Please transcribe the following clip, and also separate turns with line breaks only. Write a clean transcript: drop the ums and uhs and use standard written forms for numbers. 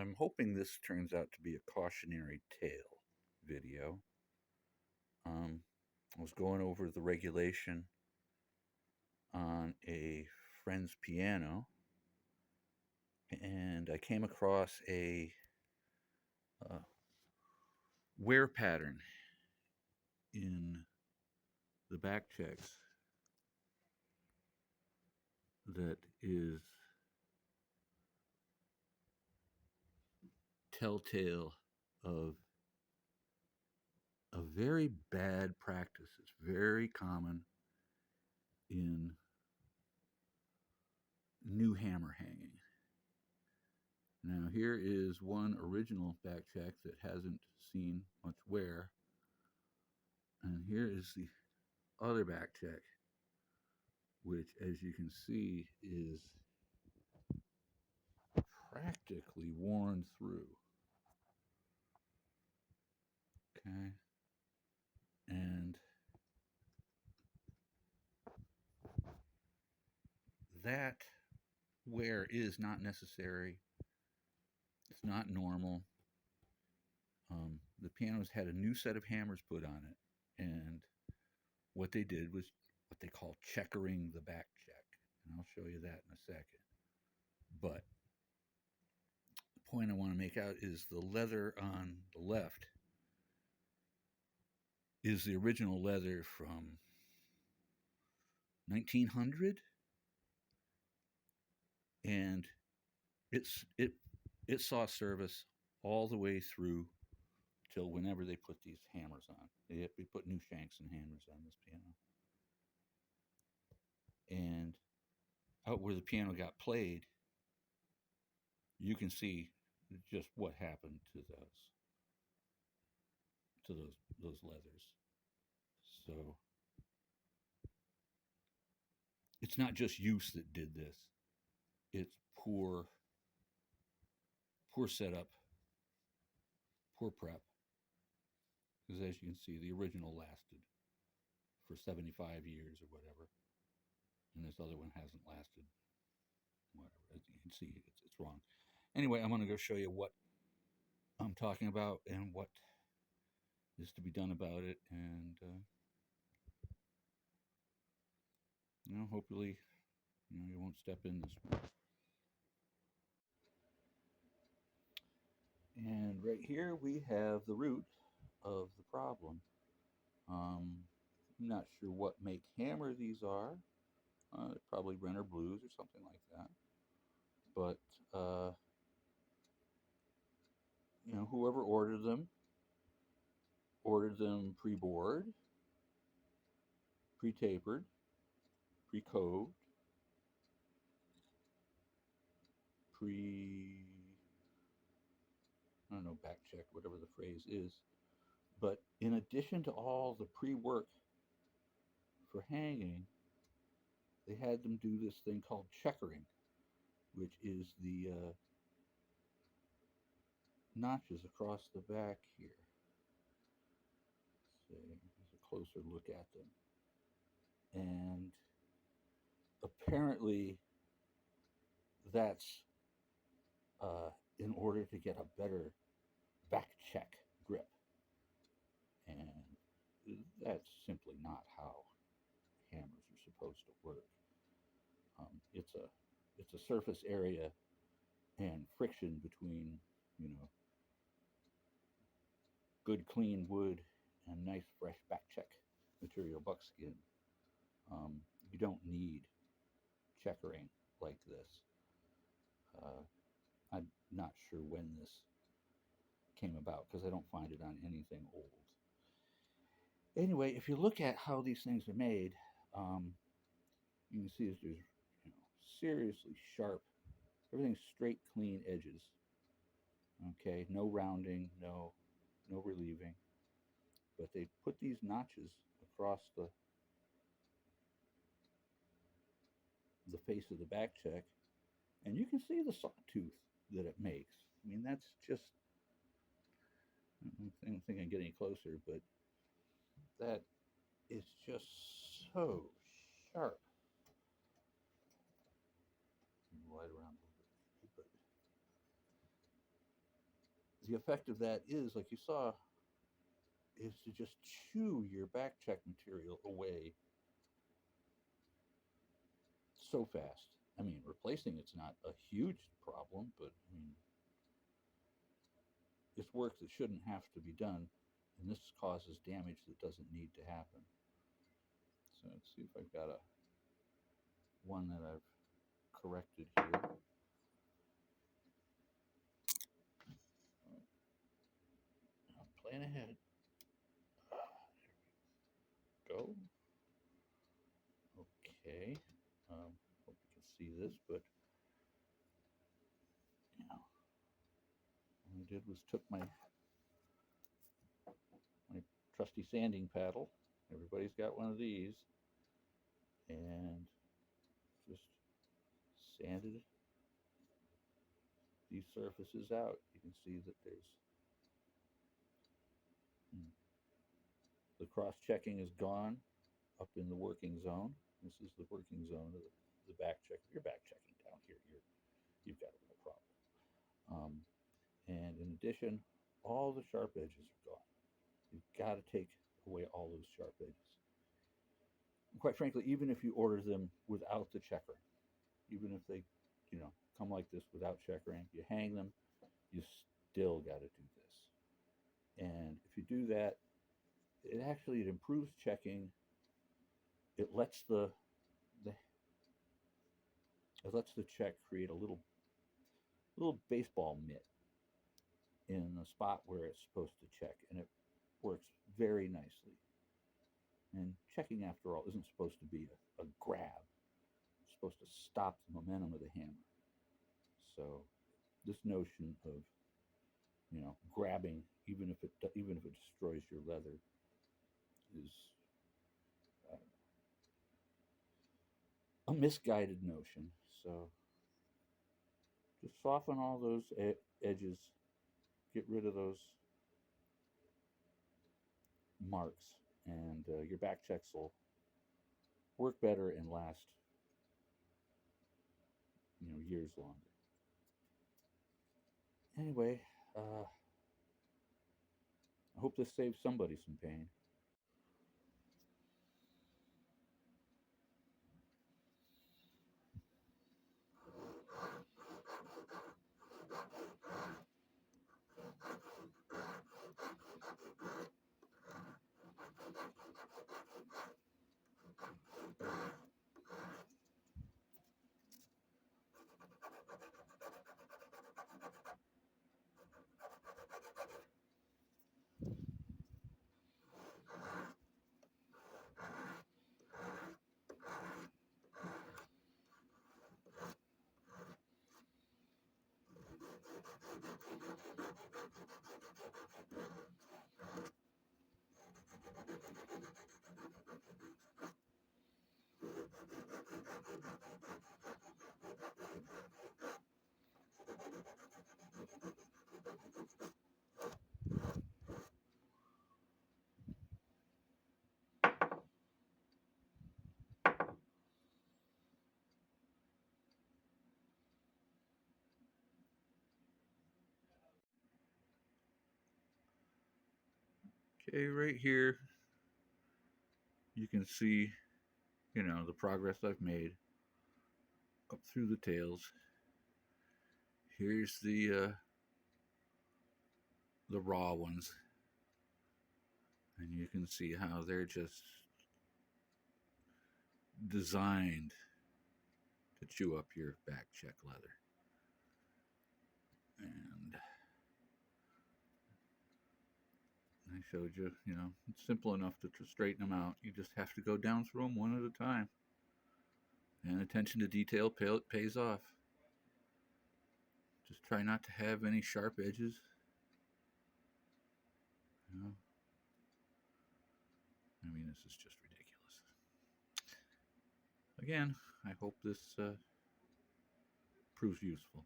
I'm hoping this turns out to be a cautionary tale video. Um, I was going over the regulation on a friend's piano, and I came across a uh, wear pattern in the back checks that is telltale of a very bad practice. It's very common in new hammer hanging. Now, here is one original back check that hasn't seen much wear, and here is the other back check, which, as you can see, is practically worn through. Okay, and that wear is not necessary. It's not normal. The piano's had a new set of hammers put on it, and what they did was what they call checkering the back check, and I'll show you that in a second. But the point I want to make out is the leather on the left is the original leather from 1900, and it's it it saw service all the way through till whenever they put these hammers on. They put new shanks and hammers on this piano, and out where the piano got played, you can see just what happened to those leathers. So it's not just use that did this; it's poor setup, poor prep. Because as you can see, the original lasted for 75 years or whatever, and this other one hasn't lasted whatever. As you can see, it's wrong. Anyway, I'm going to go show you what I'm talking about and what is to be done about it, and hopefully, you won't step in this one. And right here we have the root of the problem. I'm not sure what make hammer these are. Probably Renner Blues or something like that. But whoever ordered them pre-bored, pre-tapered, pre-coved, pre I don't know, back check, whatever the phrase is. But in addition to all the pre-work for hanging, they had them do this thing called checkering, which is the notches across the back here. So here's a closer look at them. And apparently that's in order to get a better back check grip. And that's simply not how hammers are supposed to work. It's a surface area and friction between you know good clean wood and nice fresh back check material buckskin. You don't need checkering like this. I'm not sure when this came about because I don't find it on anything old. Anyway, if you look at how these things are made, you can see that there's seriously sharp, everything's straight, clean edges. Okay, no rounding, no relieving, but they put these notches across the face of the back check, and you can see the sawtooth that it makes. I mean, that's just, I don't think I can get any closer, but that is just so sharp. Light around a little bit, the effect of that is, like you saw, is to just chew your back check material away so fast. I mean, replacing it's not a huge problem, but I mean, it's work that shouldn't have to be done, and this causes damage that doesn't need to happen. So let's see if I've got a one that I've corrected here. I'm playing ahead. Go. Okay. Hope you can see this, but you know, all I did was took my trusty sanding paddle. Everybody's got one of these, and just sanded these surfaces out. You can see that there's the cross-checking is gone up in the working zone. This is the working zone of the back check. If you're back checking down here, you've got a real problem. And in addition, all the sharp edges are gone. You've got to take away all those sharp edges. And quite frankly, even if you order them without the checkering, even if they, come like this without checkering, you hang them, you still got to do this. And if you do that, it improves checking. It lets the it lets the check create a little baseball mitt in the spot where it's supposed to check, and it works very nicely. And checking, after all, isn't supposed to be a grab. It's supposed to stop the momentum of the hammer. So this notion of grabbing, even if it destroys your leather, is uh, a misguided notion. So just soften all those edges, get rid of those marks, and your back checks will work better and last years longer. Anyway, I hope this saves somebody some pain. Okay, right here, you can see, the progress I've made up through the tails. Here's the raw ones, and you can see how they're just designed to chew up your back check leather. And I showed you, it's simple enough to straighten them out. You just have to go down through them one at a time. And attention to detail pays off. Just try not to have any sharp edges. I mean, this is just ridiculous. Again, I hope this proves useful.